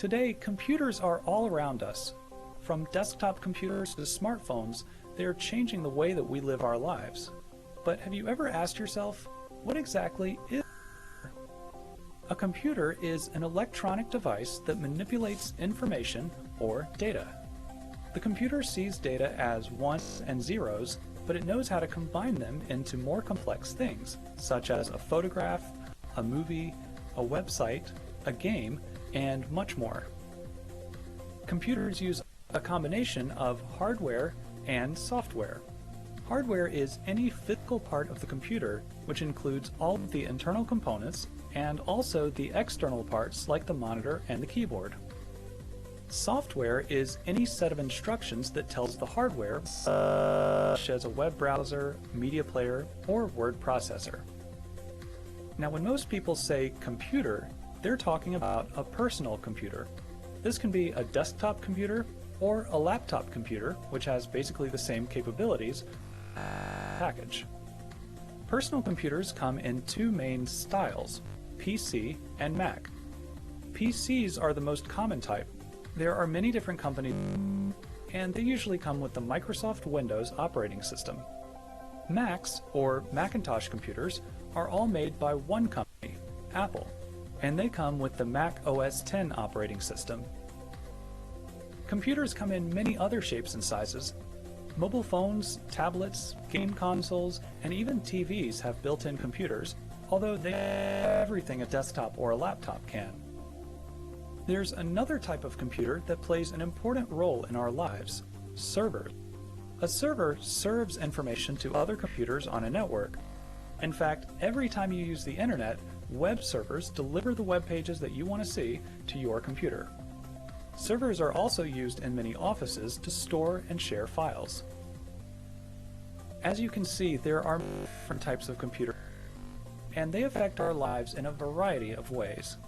Today, computers are all around us. From desktop computers to smartphones, they are changing the way that we live our lives. But have you ever asked yourself, what exactly is a computer? Is an electronic device that manipulates information or data. The computer sees data as ones and zeros, but it knows how to combine them into more complex things, such as a photograph, a movie, a website, a game, and much more. Computers use a combination of hardware and software. Hardware is any physical part of the computer, which includes all of the internal components and also the external parts like the monitor and the keyboard. Software is any set of instructions that tells the hardware, such as a web browser, media player, or word processor. Now, when most people say computer, they're talking about a personal computer. This can be a desktop computer or a laptop computer, which has basically the same capabilities package. Personal computers come in two main styles, PC and Mac. PCs are the most common type. There are many different companies, and they usually come with the Microsoft Windows operating system. Macs, or Macintosh computers, are all made by one company, Apple, and they come with the Mac OS X operating system. Computers come in many other shapes and sizes. Mobile phones, tablets, game consoles, and even TVs have built-in computers, although they have everything a desktop or a laptop can. There's another type of computer that plays an important role in our lives, servers. A server serves information to other computers on a network. In fact, every time you use the internet, web servers deliver the web pages that you want to see to your computer. Servers are also used in many offices to store and share files. As you can see, there are different types of computers, and they affect our lives in a variety of ways.